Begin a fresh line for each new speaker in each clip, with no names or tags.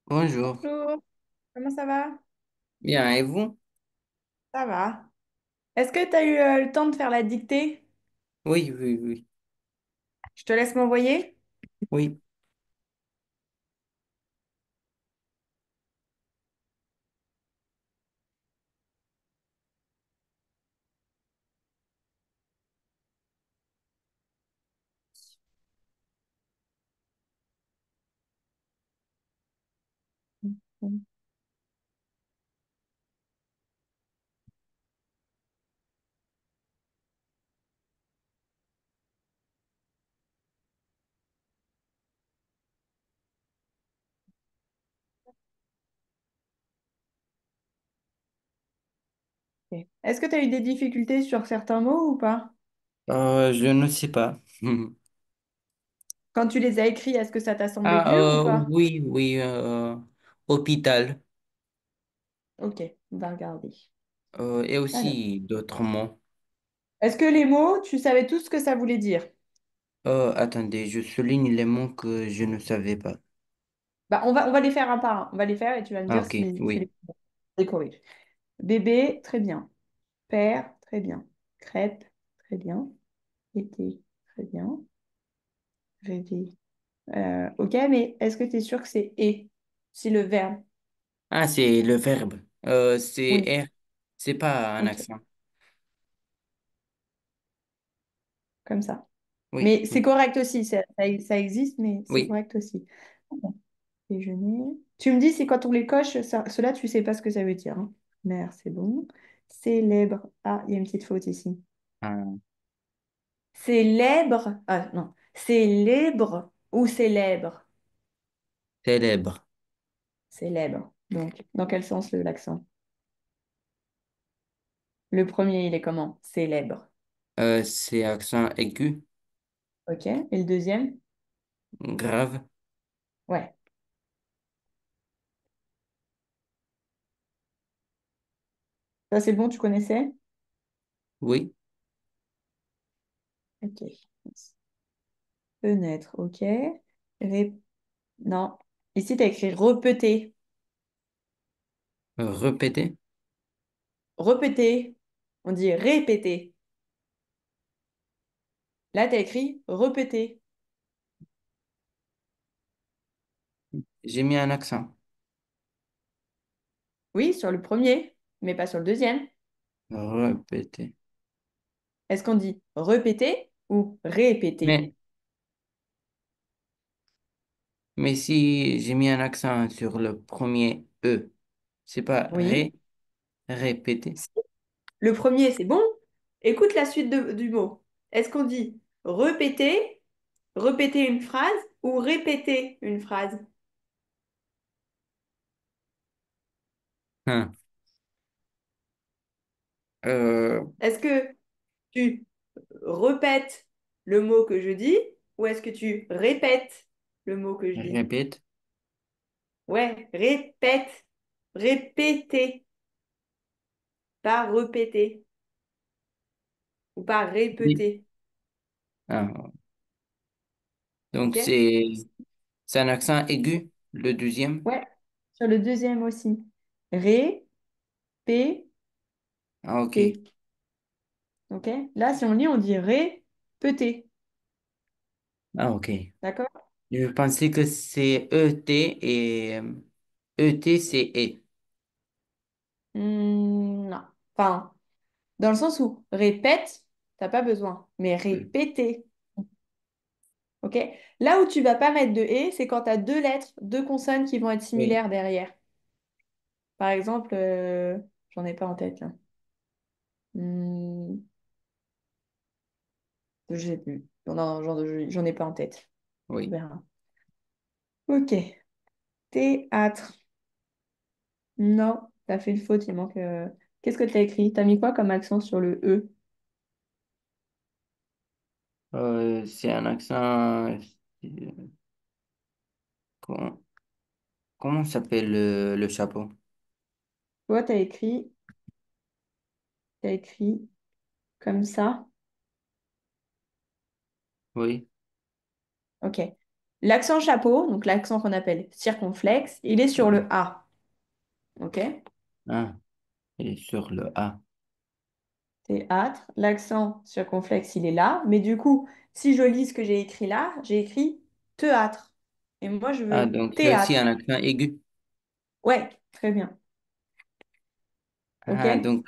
Bonjour.
Bonjour, comment ça va?
Bien, et vous?
Ça va. Est-ce que tu as eu le temps de faire la dictée?
Oui, oui, oui,
Je te laisse m'envoyer.
oui.
Ok. Est-ce que tu as eu des difficultés sur certains mots ou pas?
Je ne sais pas.
Quand tu les as écrits, est-ce que ça t'a semblé
Ah,
dur ou pas?
oui, oui, hôpital,
Ok, on va regarder.
et
Alors,
aussi d'autres mots.
est-ce que les mots, tu savais tout ce que ça voulait dire?
Attendez, je souligne les mots que je ne savais pas.
Bah, on va les faire un par un. On va les faire et tu vas me
Ah,
dire
ok,
si
oui.
les corriges. Bébé, très bien. Père, très bien. Crêpe, très bien. Été, très bien. Rêver. Ok, mais est-ce que tu es sûr que c'est et? Si le verbe.
Ah, c'est le verbe. C'est
Oui,
R. C'est pas un
ok,
accent.
comme ça.
Oui,
Mais c'est
oui,
correct aussi, ça existe, mais c'est
oui.
correct aussi. Bon, déjeuner. Tu me dis, c'est quand on les coche, cela, tu sais pas ce que ça veut dire, hein. Mère, c'est bon. Célèbre. Ah, il y a une petite faute ici.
Ah,
Célèbre. Ah, non. Célèbre ou célèbre?
célèbre.
Célèbre. Donc, dans quel sens l'accent? Le premier, il est comment? Célèbre.
C'est accent aigu,
Ok. Et le deuxième?
grave.
Ouais. Ça, c'est bon, tu connaissais?
Oui.
Ok. Fenêtre, ok. Non. Ici, tu as écrit repeter.
Répétez.
Repeter. On dit répéter. Là, tu as écrit repeter.
J'ai mis un accent.
Oui, sur le premier, mais pas sur le deuxième.
Répétez.
Est-ce qu'on dit repeter ou répéter?
Mais Mais si j'ai mis un accent sur le premier E, c'est pas
Oui.
répéter.
Si. Le premier, c'est bon. Écoute la suite du mot. Est-ce qu'on dit répéter, répéter une phrase ou répéter une phrase?
Hein. Euh,
Est-ce que tu répètes le mot que je dis ou est-ce que tu répètes le mot que je dis?
répète.
Ouais, répète, répéter, pas répéter ou pas
Oui.
répéter.
Ah, donc
Ok?
c'est un accent aigu, le deuxième.
Ouais, sur le deuxième aussi. Répéter.
Ah, ok.
Ok? Là, si on lit, on dit répéter.
Ah, ok.
D'accord?
Je pensais que c'est ET et ET c'est E.
Non. Enfin, dans le sens où répète, t'as pas besoin. Mais
Hmm.
répéter. Ok? Là où tu vas pas mettre de et, c'est quand tu as deux lettres, deux consonnes qui vont être
Oui,
similaires derrière. Par exemple, j'en ai pas en tête là. Hmm, je sais plus. Non, non, j'en ai pas en tête. On
oui.
verra. Ok. Théâtre. Non, t'as fait une faute, il manque. Qu'est-ce que t'as écrit? T'as mis quoi comme accent sur le E?
C'est un accent. Comment, comment s'appelle le chapeau?
Toi, t'as écrit comme ça.
Oui.
Ok. L'accent chapeau, donc l'accent qu'on appelle circonflexe, il est sur le
Oui.
A. OK?
Ah, et sur le A.
Théâtre. L'accent circonflexe, il est là. Mais du coup, si je lis ce que j'ai écrit là, j'ai écrit théâtre. Et moi, je
Ah,
veux
donc c'est aussi
théâtre.
un accent aigu.
Ouais, très bien.
Ah,
OK?
donc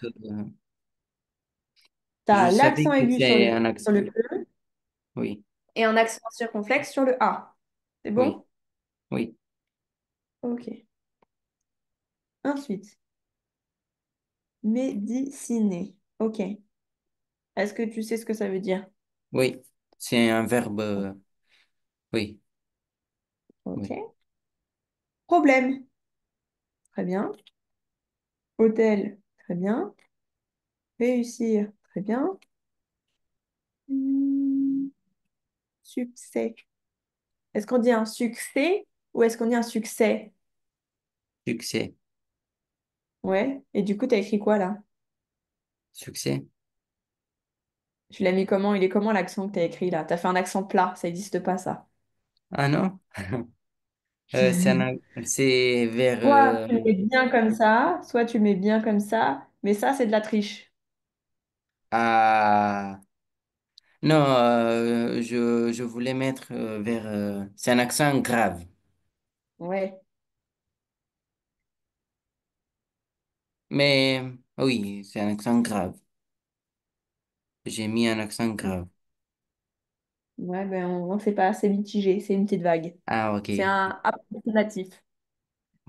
Tu
je
as
savais
l'accent
que
aigu
c'est un accent.
sur le E
Oui,
et un accent circonflexe sur le A. C'est
oui,
bon?
oui,
OK. Ensuite, médeciner. OK. Est-ce que tu sais ce que ça veut dire?
oui. C'est un verbe. Oui, oui.
OK. Problème. Très bien. Hôtel. Très bien. Réussir. Très bien. Hmm, Succès. Est-ce qu'on dit un succès ou est-ce qu'on dit un succès?
Succès.
Ouais. Et du coup, tu as écrit quoi là?
Succès.
Tu l'as mis comment? Il est comment l'accent que tu as écrit là? Tu as fait un accent plat. Ça n'existe pas ça.
Ah non? C'est vers.
Soit tu le mets bien comme ça, soit tu le mets bien comme ça. Mais ça, c'est de la triche.
Ah, non, je voulais mettre vers. C'est un accent grave.
Ouais.
Mais oui, c'est un accent grave. J'ai mis un accent grave.
Ouais, ben on ne sait pas. C'est mitigé. C'est une petite vague.
Ah, ok.
C'est un approximatif.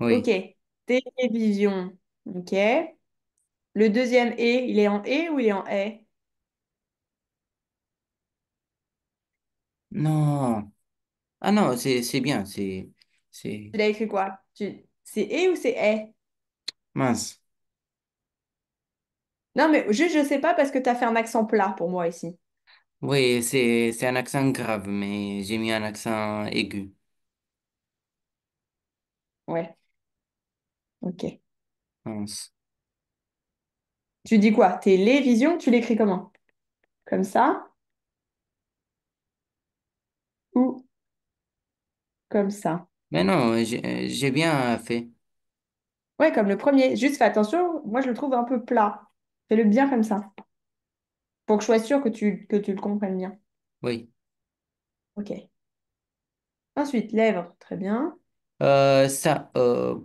Ok.
Oui.
Télévision. Ok. Le deuxième et, il est en et ou il est en est?
Non. Ah non, c'est bien. C'est
Tu l'as écrit quoi? C'est et ou c'est est?
mince.
Non, mais juste, je sais pas parce que tu as fait un accent plat pour moi ici.
Oui, c'est un accent grave, mais j'ai mis un accent aigu.
Ouais, ok.
Mince.
Tu dis quoi? Télévision, tu l'écris comment? Comme ça ou comme ça?
Mais non, j'ai bien fait.
Ouais, comme le premier. Juste fais attention, moi je le trouve un peu plat. Fais-le bien comme ça, pour que je sois sûre que tu le comprennes bien.
Oui.
Ok. Ensuite, lèvres, très bien.
Euh, ça, euh,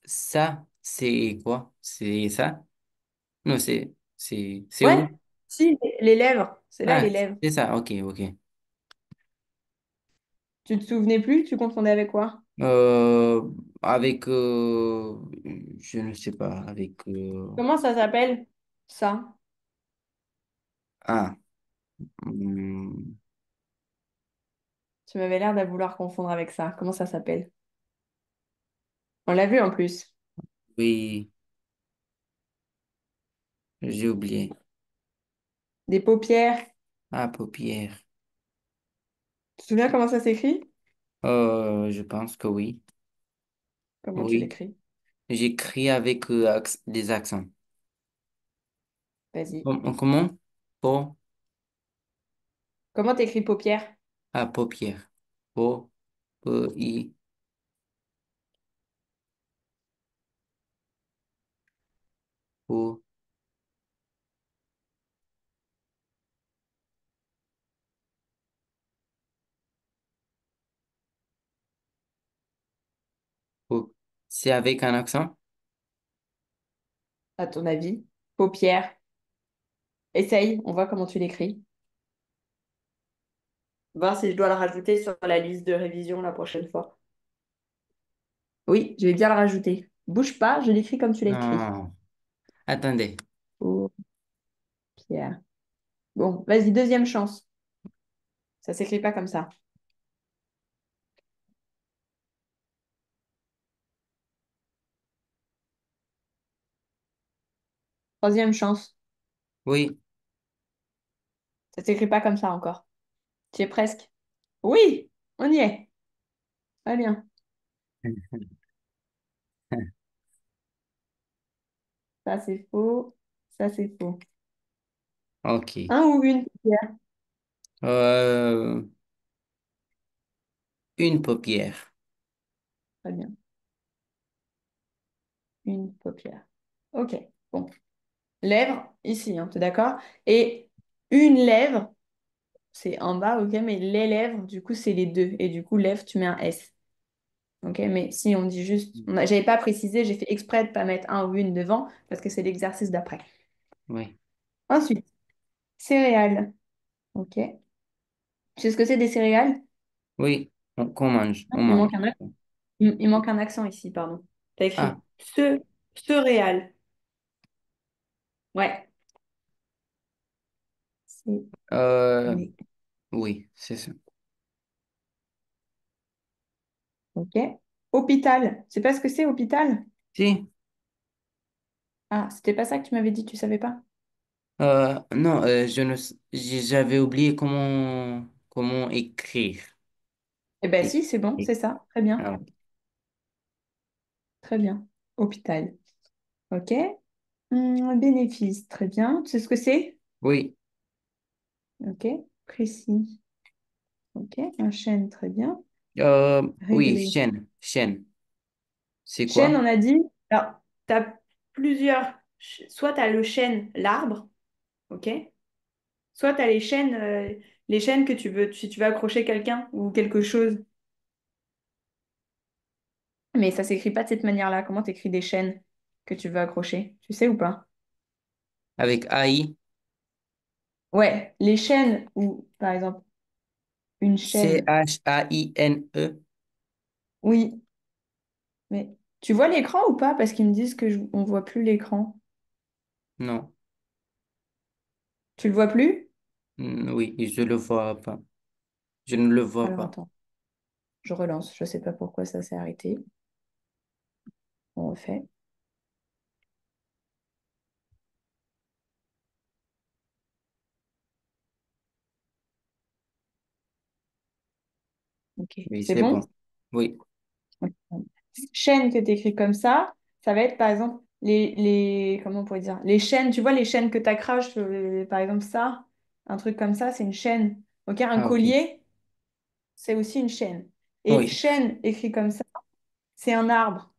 ça, c'est quoi? C'est ça? Non, c'est
Ouais,
où?
si, les lèvres, c'est là les
Ah,
lèvres.
c'est ça. Ok, ok.
Tu te souvenais plus? Tu confondais avec quoi?
Euh, avec, je ne sais pas, avec,
Comment ça s'appelle? Ça.
ah, hum,
Tu m'avais l'air de vouloir confondre avec ça. Comment ça s'appelle? On l'a vu en plus.
oui, j'ai oublié.
Des paupières.
Ah, paupières.
Tu te souviens comment ça s'écrit?
Je pense que oui.
Comment tu
Oui,
l'écris?
j'écris avec des accents.
Vas-y.
Comment? Po,
Comment t'écris paupières?
ah, paupières. Po, P, I, O, O. C'est avec un accent?
À ton avis? Paupières. Essaye, on voit comment tu l'écris. Voir si je dois le rajouter sur la liste de révision la prochaine fois. Oui, je vais bien le rajouter. Bouge pas, je l'écris comme tu l'écris.
Non. Attendez.
Paupières. Bon, vas-y, deuxième chance. Ça s'écrit pas comme ça. Troisième chance.
Oui.
Ça s'écrit pas comme ça encore. Tu y es presque. Oui, on y est. Très bien. Ça, c'est faux. Ça, c'est faux.
Ok.
Un ou une paupière?
Euh, Une paupière.
Très bien. Une paupière. Ok. Bon. Lèvre, ici, hein, t'es d'accord? Et une lèvre, c'est en bas, ok, mais les lèvres, du coup, c'est les deux. Et du coup, lèvre, tu mets un S. Ok, mais si on dit juste, j'avais pas précisé, j'ai fait exprès de pas mettre un ou une devant parce que c'est l'exercice d'après.
Oui.
Ensuite, céréales. Ok. Tu sais ce que c'est des céréales?
Oui. Qu'on mange. On
Il
mange.
manque il manque un accent ici, pardon. T'as
Ah,
écrit céréales. Ouais. C'est
euh,
les.
oui, c'est ça.
Ok. Hôpital. C'est pas ce que c'est, hôpital?
Si.
Ah, c'était pas ça que tu m'avais dit, tu savais pas?
Non, j'avais oublié comment écrire.
Eh ben
Et-
si, c'est bon,
et-
c'est ça. Très bien.
ah,
Très bien. Hôpital. Ok. Bénéfice. Très bien. Tu sais ce que c'est?
oui.
Ok. Précis. Ok. Enchaîne. Très bien.
Oui,
Réglé.
chaîne. C'est
Chêne,
quoi?
on a dit. Alors, tu as plusieurs. Soit tu as le chêne, l'arbre. Ok. Soit tu as les chaînes que tu veux, si tu veux accrocher quelqu'un ou quelque chose. Mais ça s'écrit pas de cette manière-là. Comment tu écris des chaînes que tu veux accrocher? Tu sais ou pas?
Avec AI.
Ouais, les chaînes ou par exemple une chaîne.
Chaine.
Oui, mais tu vois l'écran ou pas? Parce qu'ils me disent que on voit plus l'écran.
Non.
Tu le vois plus?
Oui, je le vois pas. Je ne le vois
Alors
pas.
attends, je relance. Je sais pas pourquoi ça s'est arrêté. On refait. Ok,
Oui,
c'est
c'est
bon?
bon. Oui.
Ok. Chaîne que tu écris comme ça va être par exemple comment on pourrait dire? Les chaînes, tu vois les chaînes que tu accroches, par exemple ça, un truc comme ça, c'est une chaîne. Ok, un
Ah, ok.
collier, c'est aussi une chaîne. Et
Oui.
chaîne écrit comme ça, c'est un arbre.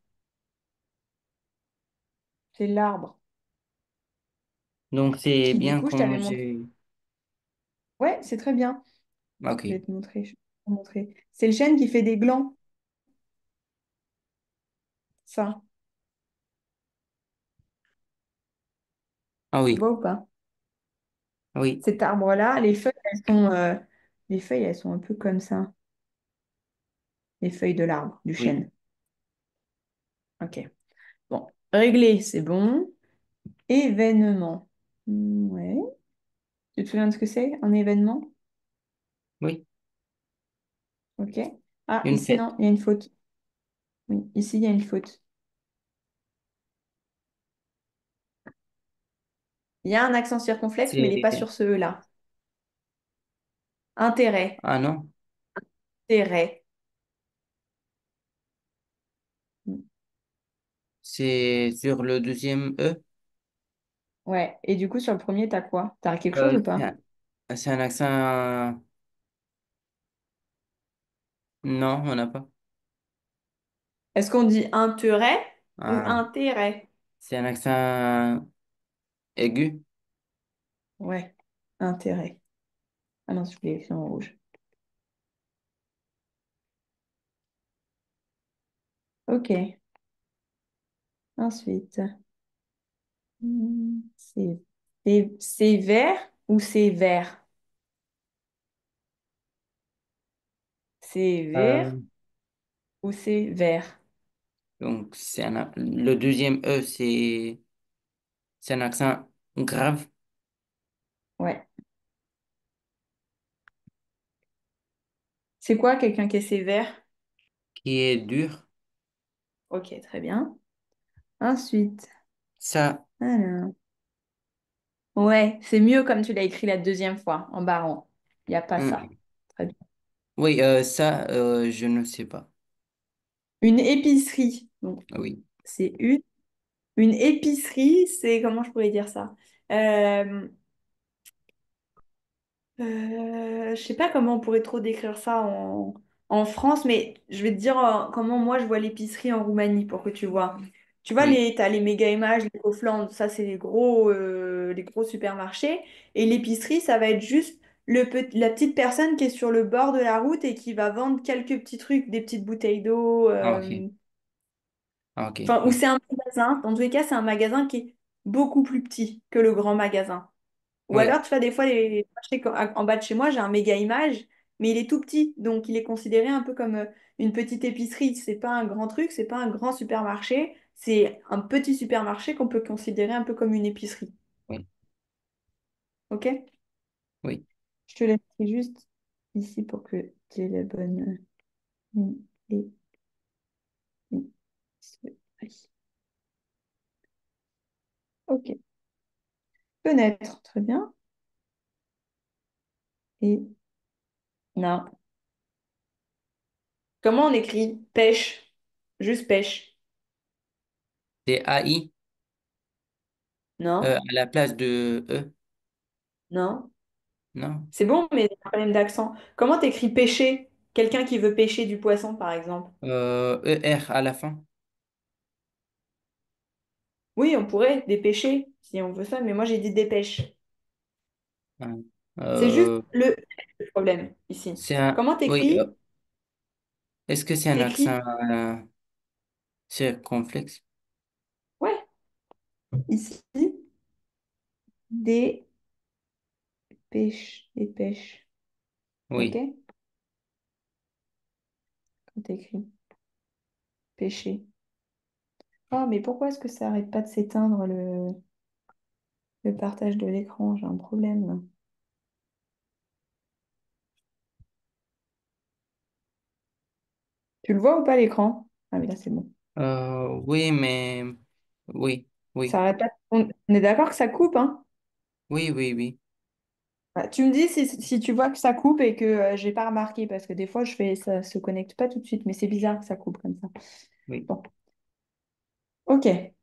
C'est l'arbre
Donc, c'est
qui, du
bien
coup, je
comment
t'avais montré.
j'ai...
Ouais, c'est très bien.
Ok.
Je vais te montrer. Je vais te montrer. C'est le chêne qui fait des glands, ça.
Ah
Tu
oui.
vois ou pas?
Oui.
Cet arbre-là, les feuilles, elles sont un peu comme ça. Les feuilles de l'arbre, du
Oui.
chêne. Ok. Bon, réglé, c'est bon. Événement. Ouais. Tu te souviens de ce que c'est, un événement?
Oui.
Ok. Ah,
Une
ici,
fête.
non, il y a une faute. Oui, ici, il y a une faute. Il y a un accent circonflexe, mais il n'est pas
C'est...
sur ce E-là. Intérêt.
Ah non.
Intérêt.
C'est sur le deuxième E.
Ouais. Et du coup, sur le premier, t'as quoi? T'as quelque chose ou pas?
C'est un accent... Non, on n'a pas.
Est-ce qu'on dit intérêt ou
Ah,
intérêt?
c'est un accent aigu.
Ouais. Intérêt. Ah non, je voulais écrire en rouge. Ok. Ensuite. C'est vert ou c'est vert? C'est vert
Euh,
ou c'est vert?
donc, le deuxième E, c'est un accent grave
Ouais. C'est quoi quelqu'un qui est sévère?
qui est dur.
Ok, très bien. Ensuite.
Ça,
Alors. Ouais, c'est mieux comme tu l'as écrit la deuxième fois, en barrant. Il n'y a pas ça.
hum,
Très bien.
oui, ça, je ne sais pas.
Une épicerie. Donc,
Oui.
c'est une épicerie, c'est comment je pourrais dire ça? Euh, je sais pas comment on pourrait trop décrire ça en France, mais je vais te dire comment moi je vois l'épicerie en Roumanie pour que tu vois. Tu vois,
Oui,
t'as les méga images, les Kaufland, ça c'est les gros supermarchés. Et l'épicerie, ça va être juste la petite personne qui est sur le bord de la route et qui va vendre quelques petits trucs, des petites bouteilles d'eau.
ah, ok, ah, ok,
Enfin, ou
oui,
c'est un magasin. Dans tous les cas, c'est un magasin qui est beaucoup plus petit que le grand magasin. Ou
oui,
alors, tu vois, des fois, en bas de chez moi, j'ai un méga image, mais il est tout petit. Donc, il est considéré un peu comme une petite épicerie. C'est pas un grand truc, c'est pas un grand supermarché. C'est un petit supermarché qu'on peut considérer un peu comme une épicerie.
oui,
OK?
oui.
Je te laisse juste ici pour que tu aies la bonne. Et, OK. Fenêtre, très bien. Et non. Comment on écrit pêche? Juste pêche.
T-A-I
Non,
à la place de E,
non.
non?
C'est bon, mais il y a un problème d'accent. Comment t'écris pêcher? Quelqu'un qui veut pêcher du poisson, par exemple.
E-R à la fin.
Oui, on pourrait dépêcher, si on veut ça, mais moi j'ai dit dépêche.
Ah.
C'est juste
Euh,
le problème ici.
c'est un,
Comment
oui,
t'écris?
est-ce que c'est un accent
T'écris,
circonflexe?
ouais, ici, dépêche. Ok?
Oui,
Quand t'écris pêcher. Oh, mais pourquoi est-ce que ça arrête pas de s'éteindre le partage de l'écran? J'ai un problème là. Tu le vois ou pas l'écran? Ah, mais là c'est bon.
oui, mais oui,
Ça
oui,
arrête pas. On est d'accord que ça coupe, hein?
oui, oui, oui,
Ouais, tu me dis si tu vois que ça coupe et que j'ai pas remarqué, parce que des fois ça se connecte pas tout de suite, mais c'est bizarre que ça coupe comme ça.
oui.
Bon, ok.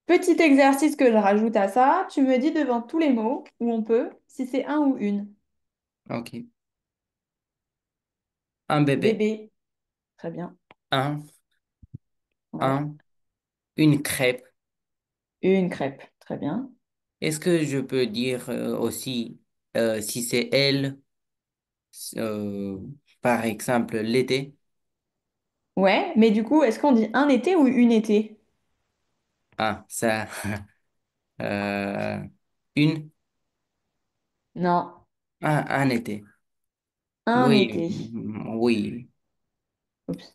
Petit exercice que je rajoute à ça, tu me dis devant tous les mots où on peut, si c'est un ou une.
Ok. Un bébé,
Bébé, très bien.
un,
Ouais.
un, une crêpe.
Une crêpe, très bien.
Est-ce que je peux dire aussi si c'est elle, euh, par exemple, l'été?
Ouais, mais du coup, est-ce qu'on dit un été ou une été?
Ah, ça, euh, une,
Non,
un été.
un
Oui,
été.
oui.
Oups.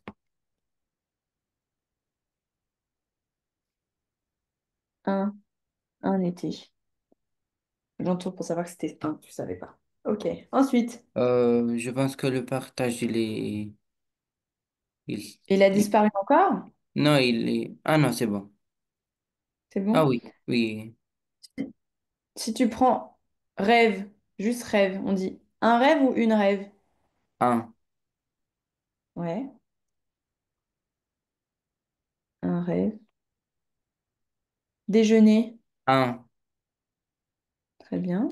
Un, un été. J'entoure pour savoir que c'était un, tu savais pas. Ok. Ensuite,
Je pense que le partage, il,
il a
il-
disparu encore?
non, il est, ah non, c'est bon.
C'est
Ah
bon?
oui, oui,
Si tu prends rêve, juste rêve, on dit un rêve ou une rêve?
un,
Ouais, un rêve. Déjeuner,
un,
très bien.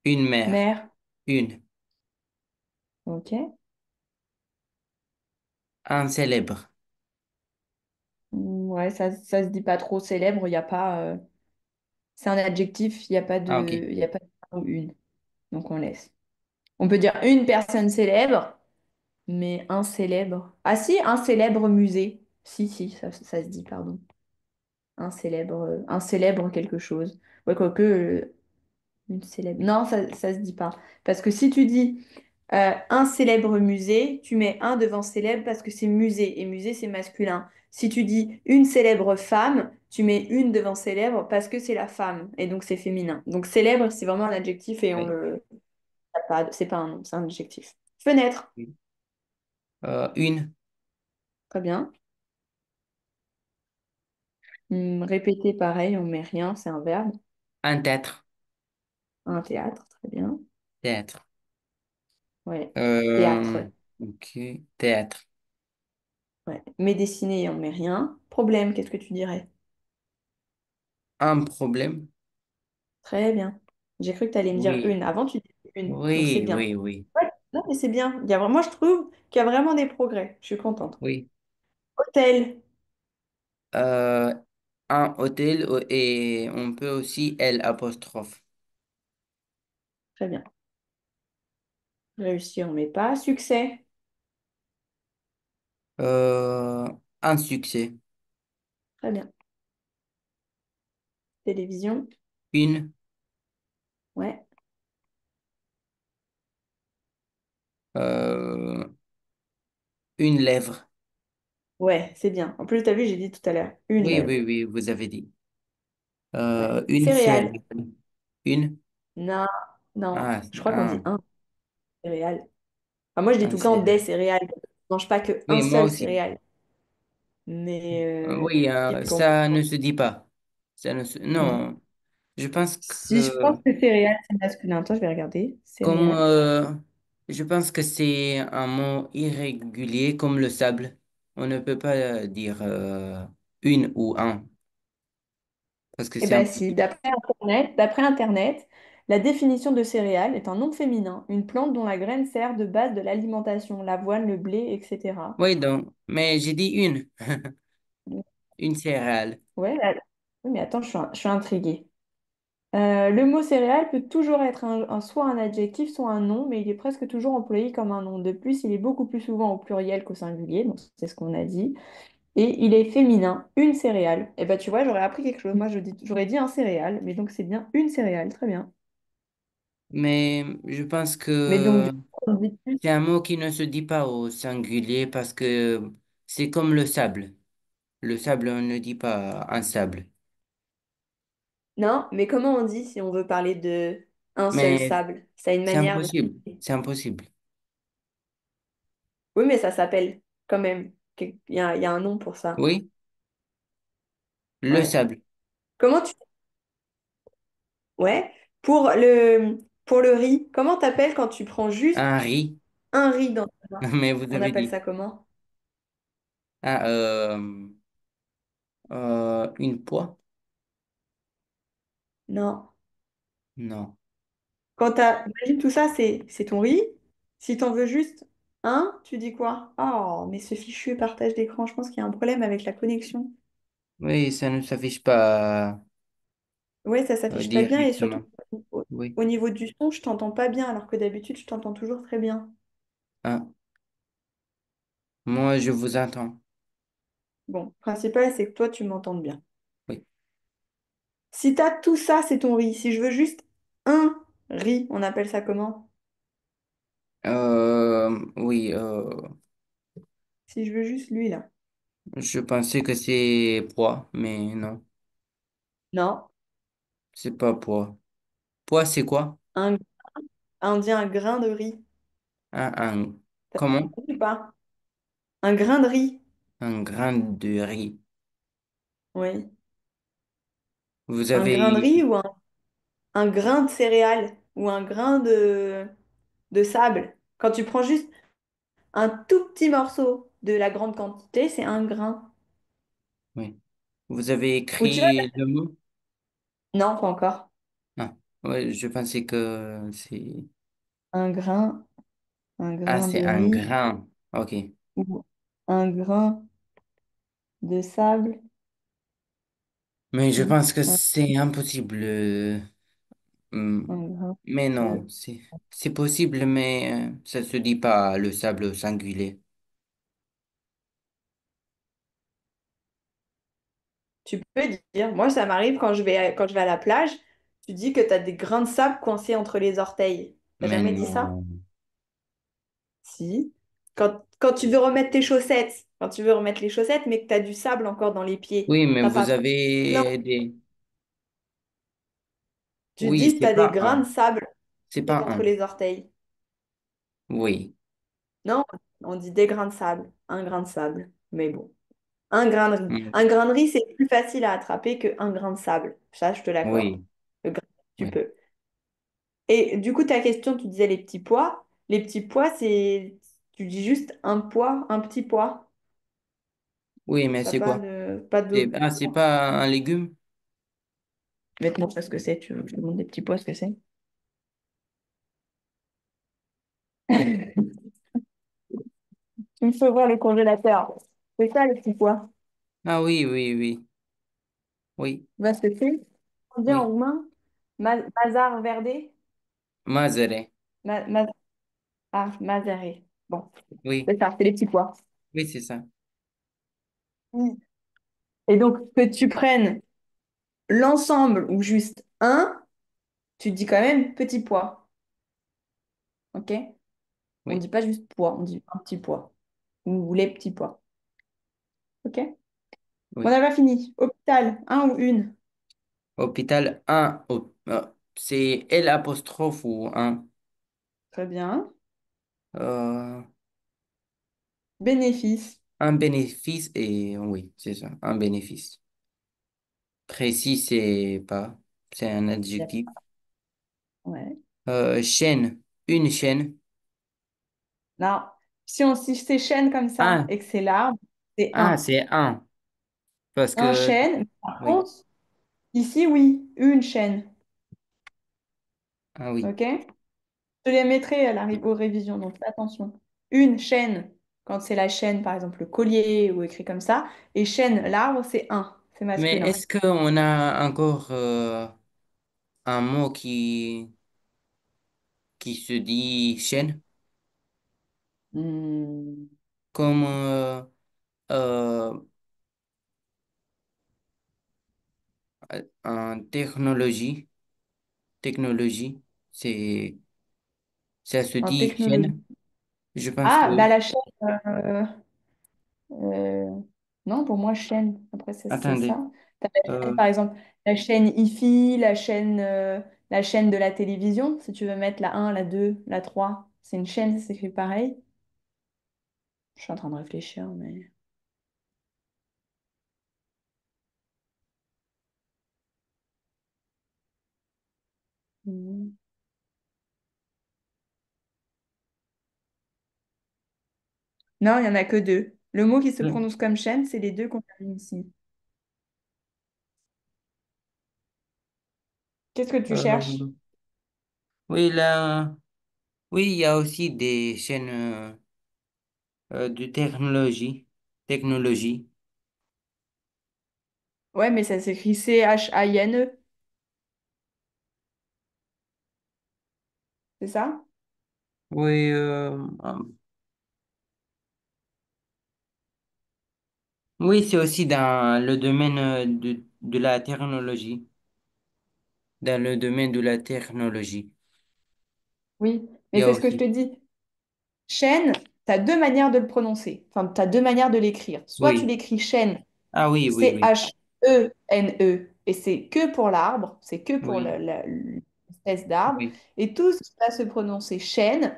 une mère,
Mère,
une,
ok.
un célèbre.
Ouais, ça se dit pas trop célèbre, il y a pas. C'est un adjectif, il n'y a pas
Ah, ok.
il y a pas de un ou une. Donc on laisse. On peut dire une personne célèbre, mais un célèbre. Ah si, un célèbre musée. Si, ça se dit, pardon. Un célèbre quelque chose. Ouais, quoique, une célèbre. Non, ça se dit pas. Parce que si tu dis un célèbre musée, tu mets un devant célèbre parce que c'est musée. Et musée, c'est masculin. Si tu dis une célèbre femme, tu mets une devant célèbre parce que c'est la femme. Et donc c'est féminin. Donc célèbre, c'est vraiment un adjectif et on
Oui,
le. C'est pas un nom, c'est un adjectif. Fenêtre.
oui. Une,
Très bien. Répéter, pareil, on met rien, c'est un verbe.
un théâtre,
Un théâtre, très bien.
théâtre.
Ouais.
Euh,
Théâtre.
ok, théâtre.
Ouais. Mais dessiner, on met rien. Problème, qu'est-ce que tu dirais?
Un problème?
Très bien. J'ai cru que tu allais me dire
Oui,
une. Avant, tu disais une, donc c'est
oui,
bien.
oui, oui.
Ouais. Non, mais c'est bien. Moi, je trouve qu'il y a vraiment des progrès. Je suis contente.
Oui.
Hôtel.
Euh, un hôtel et on peut aussi L apostrophe.
Très bien. Réussir, on met pas. Succès.
Euh, un succès.
Très bien. Télévision.
Une,
Ouais.
euh, une lèvre.
Ouais, c'est bien. En plus, tu as vu, j'ai dit tout à l'heure. Une
Oui,
lèvre.
oui, oui, vous avez dit.
Ouais.
Une
Céréales.
céréale. Une.
Non, non.
Ah,
Je crois qu'on dit
un,
un céréale. Enfin, moi, je dis
un
tout le temps des
céréale.
céréales. Je ne mange pas qu'un
Oui, moi
seul
aussi.
céréale. Mais
Oui,
qu'est-ce qu'on...
ça ne se dit pas.
Non.
Non, je pense
Si je pense
que
que céréales, c'est masculin. Attends, je vais regarder.
comme
Céréales.
je pense que c'est un mot irrégulier comme le sable. On ne peut pas dire une ou un parce que
Eh
c'est
bien, si,
impossible.
d'après Internet, la définition de céréales est un nom féminin, une plante dont la graine sert de base de l'alimentation, l'avoine, le blé, etc.
Oui, donc, mais j'ai dit une céréale.
Ouais, oui, mais attends, je suis intriguée. Le mot céréale peut toujours être soit un adjectif, soit un nom, mais il est presque toujours employé comme un nom. De plus, il est beaucoup plus souvent au pluriel qu'au singulier, donc c'est ce qu'on a dit. Et il est féminin, une céréale. Et ben tu vois, j'aurais appris quelque chose. Moi, j'aurais dit un céréale, mais donc c'est bien une céréale, très bien.
Mais je pense
Mais donc,
que
du coup, on dit plus.
c'est un mot qui ne se dit pas au singulier parce que c'est comme le sable. Le sable, on ne dit pas un sable.
Non, mais comment on dit si on veut parler de un seul
Mais
sable? Ça a une
c'est
manière de...
impossible. C'est impossible.
Oui, mais ça s'appelle quand même. Il y a un nom pour ça.
Oui, le
Ouais.
sable.
Comment tu... Ouais. Pour le riz, comment t'appelles quand tu prends juste
Un riz.
un riz dans ta main?
Mais vous
On
avez
appelle
dit.
ça comment?
Ah, une poix?
Non.
Non.
Imagine tout ça, c'est ton riz. Si t'en veux juste un, tu dis quoi? Oh, mais ce fichu partage d'écran, je pense qu'il y a un problème avec la connexion.
Oui, ça ne s'affiche pas
Ouais, ça s'affiche pas bien et surtout
directement.
au,
Oui.
au niveau du son, je t'entends pas bien alors que d'habitude, je t'entends toujours très bien.
Ah, moi, je vous entends.
Bon, le principal, c'est que toi, tu m'entendes bien.
Oui.
Si t'as tout ça, c'est ton riz. Si je veux juste un riz, on appelle ça comment?
Oui,
Si je veux juste lui, là.
je pensais que c'est pois, mais non,
Non,
c'est pas pois. Pois, c'est quoi?
un, on dit un grain de riz. T'as
Comment?
compris ou pas? Un grain de riz.
Un grain de riz.
Oui.
Vous
Un grain de
avez,
riz ou un grain de céréales ou un grain de sable. Quand tu prends juste un tout petit morceau de la grande quantité, c'est un grain.
oui. Vous avez
Ou tu vois,
écrit le mot?
non, pas encore.
Ah, ouais, je pensais que c'est,
Un grain, un
ah,
grain de
c'est un
riz
grain. Ok.
ou un grain de sable
Mais je
ou
pense que c'est impossible. Hmm.
un grain
Mais
de
non,
sable.
c'est possible, mais ça se dit pas le sable au singulier.
Tu peux dire, moi ça m'arrive quand je vais à la plage, tu dis que tu as des grains de sable coincés entre les orteils. T'as
Mais
jamais dit ça?
non.
Si. Quand tu veux remettre tes chaussettes, quand tu veux remettre les chaussettes, mais que tu as du sable encore dans les pieds,
Oui, mais
t'as
vous
pas plein.
avez des.
Tu
Oui,
dis que tu
c'est
as des
pas
grains de
un.
sable
C'est pas
entre
un.
les orteils.
Oui,
Non, on dit des grains de sable, un grain de sable. Mais bon, un grain de riz.
hmm,
Un grain de riz, c'est plus facile à attraper qu'un grain de sable. Ça, je te l'accorde.
oui,
Le grain, tu
oui.
peux. Et du coup, ta question, tu disais les petits pois. Les petits pois, c'est... Tu dis juste un pois, un petit pois.
Oui, mais
T'as
c'est
pas
quoi?
de... Pas d'autre.
Ah, c'est pas un légume?
Je vais te montrer ce que c'est. Tu veux que je te montre des petits pois, ce que c'est? il faut ouvrir le congélateur. C'est ça le petit pois.
Ah oui, oui, oui, oui,
Parce que c'est, on dit en
oui.
roumain, mazar verde.
Mazere.
Ma, ma- mazare. Bon,
Oui,
c'est ça, c'est les petits pois.
oui, c'est ça.
Mm. Et donc, que tu prennes l'ensemble ou juste un, tu dis quand même petit pois. OK? On ne
Oui,
dit pas juste pois, on dit un petit pois. Ou les petits pois. OK? On
oui.
n'a pas fini. Hôpital, un ou une.
Hôpital un. C'est L apostrophe ou un.
Très bien.
Euh,
Bénéfice.
un bénéfice et oui, c'est ça, un bénéfice. Précis, c'est pas, c'est un
Yep.
adjectif.
Ouais.
Chaîne, une chaîne.
Non. Si c'est chaîne comme ça
Un,
et que c'est l'arbre, c'est
ah,
un.
c'est un. Parce
Un
que,
chêne. Par
oui,
contre, ici, oui, une chaîne.
ah oui.
OK? Je les mettrai aux révisions, donc fais attention. Une chaîne, quand c'est la chaîne, par exemple le collier ou écrit comme ça, et chaîne, l'arbre, c'est un, c'est
Mais
masculin.
est-ce qu'on a encore un mot qui se dit chaîne,
Hmm.
comme euh, en technologie, c'est, ça se
En
dit
technologie.
chaîne. Je pense que,
Ah, bah la chaîne. euh, euh, non, pour moi, chaîne. Après, c'est
attendez,
ça. T'as la chaîne,
euh,
par exemple, la chaîne IFI, la chaîne de la télévision. Si tu veux mettre la un, la 2, la 3, c'est une chaîne, ça s'écrit pareil. Je suis en train de réfléchir, mais. Hmm. Non, il n'y en a que deux. Le mot qui se prononce comme chaîne, c'est les deux qu'on a mis ici. Qu'est-ce que tu cherches?
euh, oui, là, oui, il y a aussi des chaînes de technologie.
Ouais, mais ça s'écrit CHAINE, c'est ça?
Oui, oui, c'est aussi dans le domaine de la technologie. Dans le domaine de la technologie,
Oui,
il y
mais
a
c'est ce que je te
aussi.
dis. Chaîne, tu as deux manières de le prononcer. Enfin, tu as deux manières de l'écrire. Soit tu
Oui.
l'écris chaîne,
Ah oui, oui, oui.
CHENE, et c'est que pour l'arbre, c'est que pour
Oui,
l'espèce d'arbre.
oui,
Et tout ce qui va se prononcer chaîne,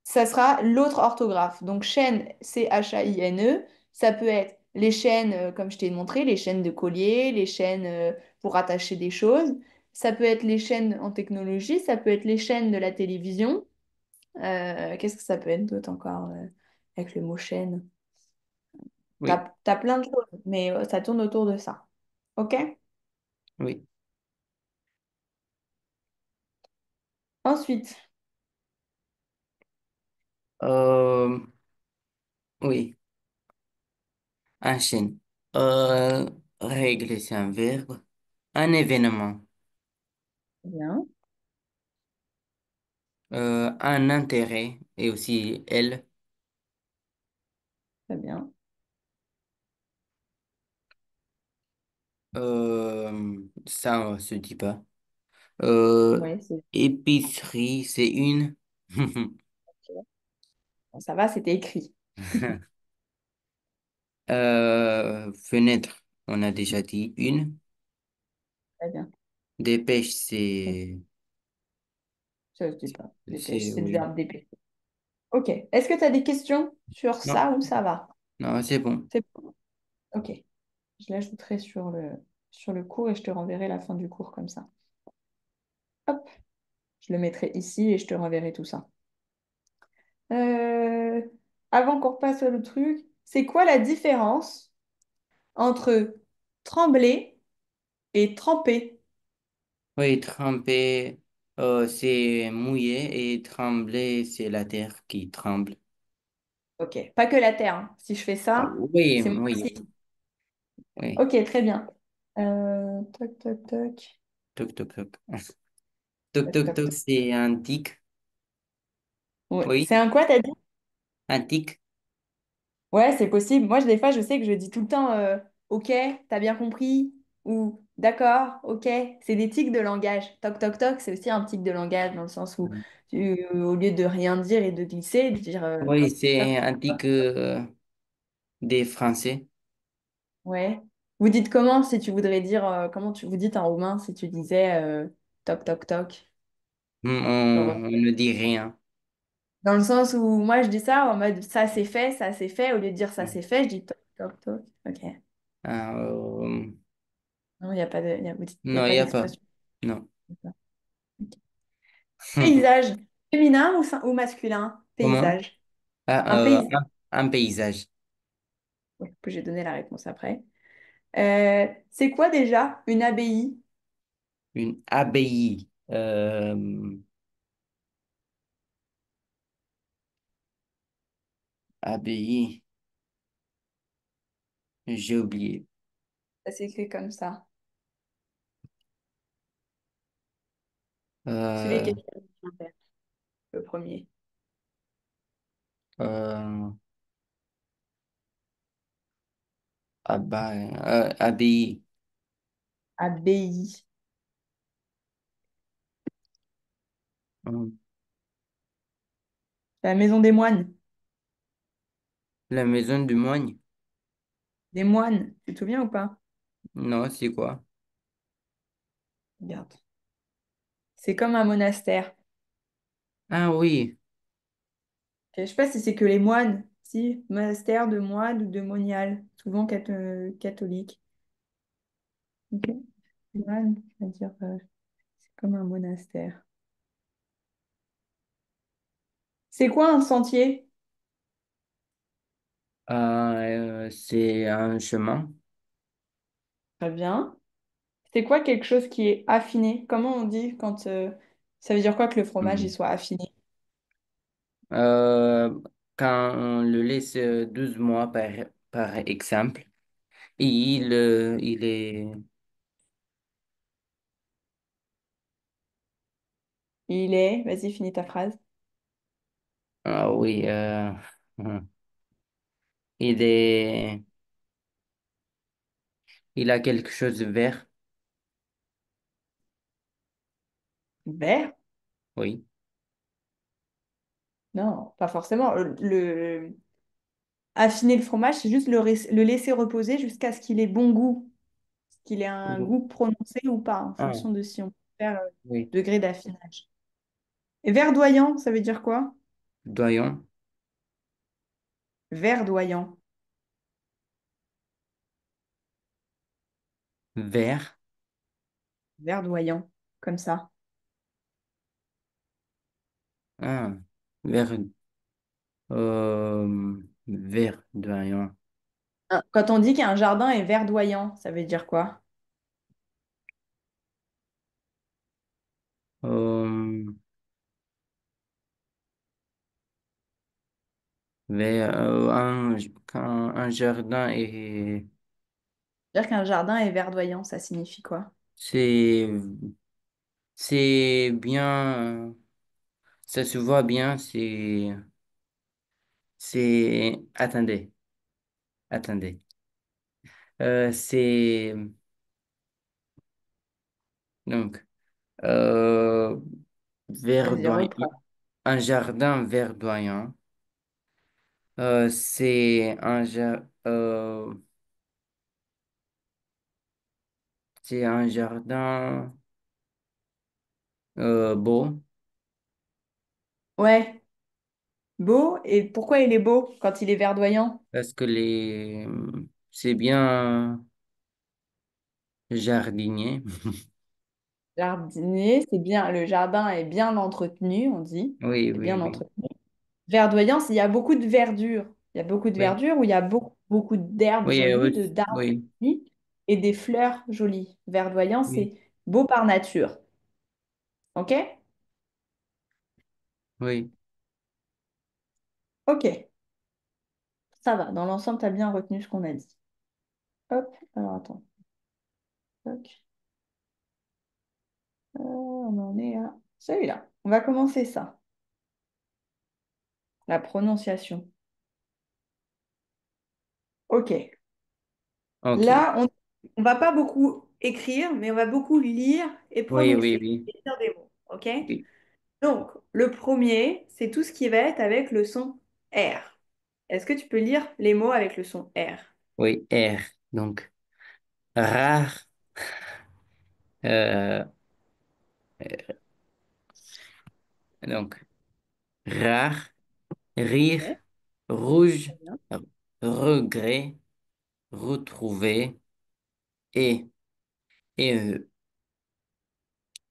ça sera l'autre orthographe. Donc chaîne, CHAINE, ça peut être les chaînes, comme je t'ai montré, les chaînes de collier, les chaînes pour attacher des choses. Ça peut être les chaînes en technologie, ça peut être les chaînes de la télévision. Qu'est-ce que ça peut être d'autre encore avec le mot chaîne?
oui,
T'as plein de choses, mais ça tourne autour de ça. OK?
oui.
Ensuite,
Euh, oui, enchaîne. Euh, règle, c'est un verbe. Un événement.
bien,
Un intérêt et aussi elle.
très bien.
Ça, on se dit pas.
Oui, c'est
Épicerie, c'est une.
OK. Bon, ça va, c'était écrit.
Fenêtre, on a déjà dit une.
Très bien.
Dépêche, c'est,
Ça se dit pas. Dépêche,
c'est,
c'est le
oui.
verbe dépêcher. OK. Est-ce que tu as des questions sur
Non,
ça ou ça va?
non, c'est bon.
C'est bon. OK. Je l'ajouterai sur le cours et je te renverrai la fin du cours comme ça. Hop, je le mettrai ici et je te renverrai tout ça. Euh, Avant qu'on repasse au truc, c'est quoi la différence entre trembler et tremper?
Oui, tremper, c'est mouiller et trembler, c'est la terre qui tremble.
Ok, pas que la Terre, hein. Si je fais
Ah,
ça,
oui,
c'est moi
oui,
aussi.
oui.
Ok, très bien. Toc, toc, toc.
Toc, toc, toc. Toc,
Toc,
toc,
toc,
toc,
toc.
c'est un tic.
Ouais.
Oui,
C'est un quoi, t'as dit?
un tic.
Ouais, c'est possible. Moi, des fois, je sais que je dis tout le temps OK, t'as bien compris ou d'accord, OK. C'est des tics de langage. Toc, toc, toc, c'est aussi un tic de langage dans le sens où au lieu de rien dire et de glisser, de dire
Oui,
toc,
c'est un
toc.
tic des Français.
Ouais. Vous dites comment si tu voudrais dire, comment tu vous dites en roumain si tu disais toc, toc, toc? Genre,
On ne dit rien.
dans le sens où moi, je dis ça en mode ça c'est fait, ça c'est fait. Au lieu de dire ça c'est fait, je dis toc, toc, toc. OK.
Ah,
Non, il n'y a pas de, il y a
non, il
pas
n'y a pas.
d'expression.
Non.
Paysage, féminin ou masculin?
Comment?
Paysage. Un
Ah,
paysage.
un paysage.
Ouais, que j'ai donné la réponse après. C'est quoi déjà une abbaye?
Une abbaye. Abbaye. J'ai oublié.
Ça s'écrit comme ça. C'est les
Euh,
questions élémentaires, le premier.
euh, abbaye.
Abbaye.
Hum,
La maison des moines.
La maison du moine.
Des moines. Tu te souviens ou pas?
Non, c'est quoi?
Regarde. C'est comme un monastère.
Ah oui.
Ok, je sais pas si c'est que les moines. Si, monastère de moines ou de moniales. Souvent catholique. Ok. Moine, c'est-à-dire c'est comme un monastère. C'est quoi un sentier?
C'est un chemin.
Très bien. C'est quoi quelque chose qui est affiné? Comment on dit quand ça veut dire quoi que le fromage il
Hum.
soit affiné?
Euh, Quand on le laisse 12 mois par exemple, et il est...
Il est, vas-y, finis ta phrase.
Ah oui. Il est... Il a quelque chose de vert.
Vert?
Oui.
Non, pas forcément. Affiner le fromage, c'est juste le laisser reposer jusqu'à ce qu'il ait bon goût, qu'il ait un goût prononcé ou pas, en
Ah,
fonction de si on peut faire
oui.
degré d'affinage. Et verdoyant, ça veut dire quoi?
Doyon.
Verdoyant.
Vert.
Verdoyant, comme ça.
Ah, vert. Verdoyant.
Hein, quand on dit qu'un jardin est verdoyant, ça veut dire quoi?
Euh, Quand un jardin est...
Dire qu'un jardin est verdoyant, ça signifie quoi?
C'est... C'est bien... Ça se voit bien, c'est... Attendez, attendez. C'est... Donc, euh,
Vas-y,
verdoyant.
reprends.
Un jardin verdoyant. C'est c'est un jardin beau
Ouais, beau. Et pourquoi il est beau quand il est verdoyant?
parce que c'est bien jardinier.
Jardinier, c'est bien, le jardin est bien entretenu, on dit.
Oui,
C'est
oui,
bien
oui.
entretenu. Verdoyant, il y a beaucoup de verdure. Il y a beaucoup de
Oui,
verdure où il y a beaucoup d'herbes
oui,
jolies,
oui,
d'arbres
oui,
jolis et des fleurs jolies. Verdoyant,
oui,
c'est beau par nature. OK?
oui.
OK. Ça va, dans l'ensemble, tu as bien retenu ce qu'on a dit. Hop, alors attends. Tac. On en est à celui-là. On va commencer ça. La prononciation. Ok.
Ok.
Là, on va pas beaucoup écrire, mais on va beaucoup lire et
Oui, oui,
prononcer.
oui.
Et dire des mots. Ok?
Oui,
Donc, le premier, c'est tout ce qui va être avec le son R. Est-ce que tu peux lire les mots avec le son R?
oui, R. Donc, rare. euh, donc, rare, rire,
Ouais,
rouge,
très bien.
regret, retrouver, et, et,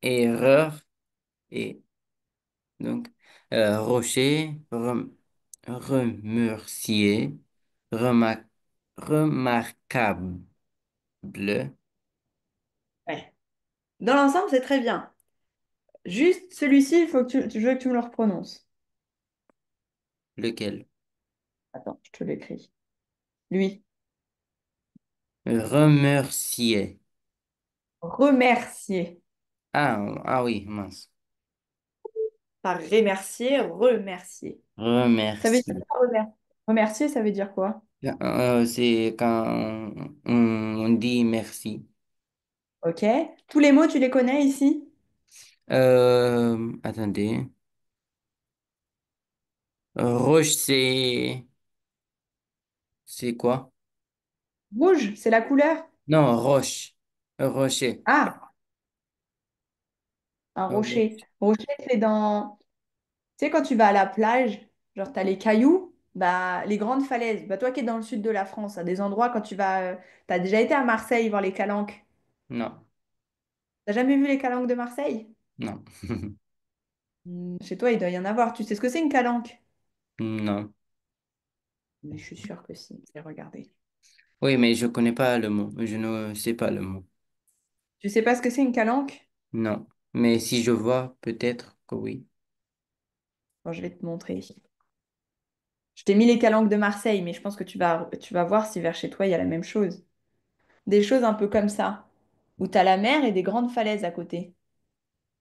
erreur, et donc, rocher, remercier, remar- remarquable,
Ouais. Dans l'ensemble, c'est très bien. Juste celui-ci, il faut que je veux que tu me le reprononces.
lequel?
Attends, je te l'écris. Lui.
Remercier.
Remercier.
Ah, ah oui, mince.
Pas remercier, remercier. Ça veut dire
Remercier.
quoi, remercier, ça veut dire quoi?
C'est quand on dit merci.
Ok. Tous les mots, tu les connais ici?
Attendez. Roche, c'est quoi?
Rouge, c'est la couleur.
Non, roche. Rocher.
Ah, un rocher.
Roche.
Rocher, c'est dans... Tu sais, quand tu vas à la plage, genre, tu as les cailloux, bah, les grandes falaises. Bah, toi qui es dans le sud de la France, à des endroits, quand tu vas... Tu as déjà été à Marseille voir les calanques.
Non,
T'as jamais vu les calanques de Marseille?
non,
Chez toi, il doit y en avoir. Tu sais ce que c'est une calanque?
non.
Mais je suis sûre que si. Je vais regarder.
Oui, mais je connais pas le mot. Je ne sais pas le mot.
Tu sais pas ce que c'est une calanque?
Non. Mais si je vois, peut-être que oui.
Bon, je vais te montrer. Je t'ai mis les calanques de Marseille, mais je pense que tu vas voir si vers chez toi, il y a la même chose. Des choses un peu comme ça, où tu as la mer et des grandes falaises à côté.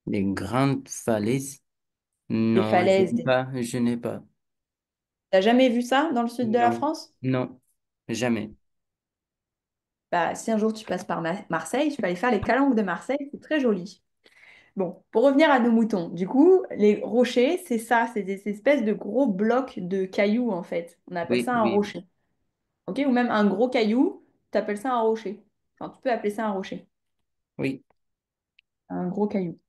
Les grandes falaises?
Des
Non, je
falaises.
n'ai pas. Je n'ai pas.
T'as jamais vu ça dans le sud de la
Non,
France?
non, jamais.
Bah, si un jour tu passes par Marseille, tu peux aller faire les calanques de Marseille, c'est très joli. Bon, pour revenir à nos moutons, du coup, les rochers, c'est ça, c'est des espèces de gros blocs de cailloux en fait. On appelle
Oui,
ça un
oui,
rocher. Ok? Ou même un gros caillou, tu appelles ça un rocher. Enfin, tu peux appeler ça un rocher.
oui.
Un gros caillou.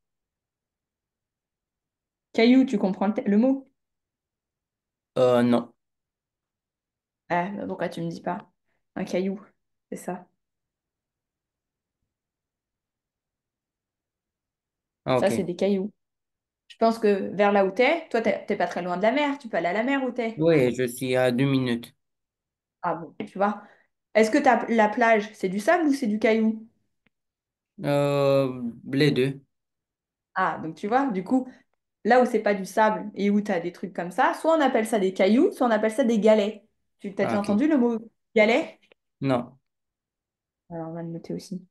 Caillou, tu comprends le mot?
Non.
Ah, bah pourquoi tu me dis pas? Un caillou, c'est ça.
Ah,
Ça, c'est
ok.
des cailloux. Je pense que vers là où t'es, toi, t'es pas très loin de la mer. Tu peux aller à la mer où t'es.
Oui, je suis à 2 minutes.
Ah bon, tu vois. Est-ce que la plage, c'est du sable ou c'est du caillou?
Les deux.
Ah, donc tu vois, du coup, là où c'est pas du sable et où tu as des trucs comme ça, soit on appelle ça des cailloux, soit on appelle ça des galets. Tu t'as
Ah,
déjà
ok.
entendu le mot galet?
Non.
Alors, on va le noter aussi.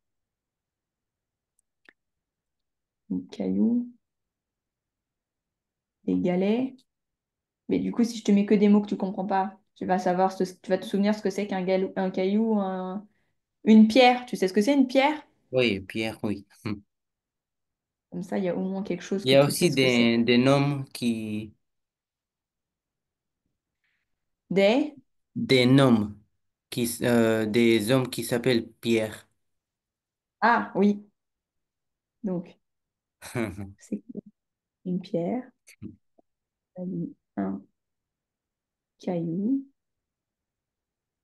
Donc, cailloux, des galets. Mais du coup, si je te mets que des mots que tu comprends pas, tu vas savoir, tu vas te souvenir ce que c'est qu'un un caillou, une pierre. Tu sais ce que c'est une pierre?
Oui, Pierre, oui.
Comme ça, il y a au moins quelque chose
Il y
que
a
tu sais
aussi
ce que c'est.
des noms
Des?
des noms des hommes qui s'appellent Pierre.
Ah, oui. Donc, c'est une pierre, un caillou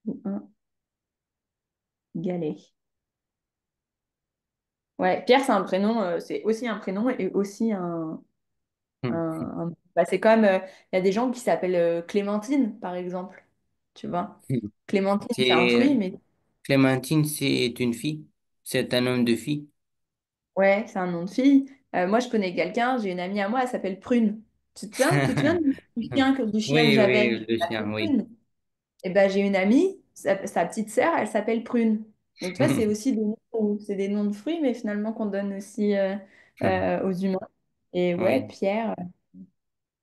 ou un galet. Ouais, Pierre, c'est un prénom, c'est aussi un prénom et aussi bah, c'est comme, il y a des gens qui s'appellent Clémentine, par exemple. Tu vois? Clémentine, c'est un fruit,
C'est
mais
Clémentine, c'est une fille. C'est un nom de fille.
ouais, c'est un nom de fille. Moi, je connais quelqu'un, j'ai une amie à moi, elle s'appelle Prune. Tu te souviens du chien que
Oui,
j'avais?
oui, le
Elle
chien,
s'appelle
oui.
Prune. Et ben, j'ai une amie, sa petite sœur, elle s'appelle Prune. Donc, tu vois, c'est aussi des noms, c'est des noms de fruits, mais finalement qu'on donne aussi aux humains. Et ouais,
Oui,
Pierre,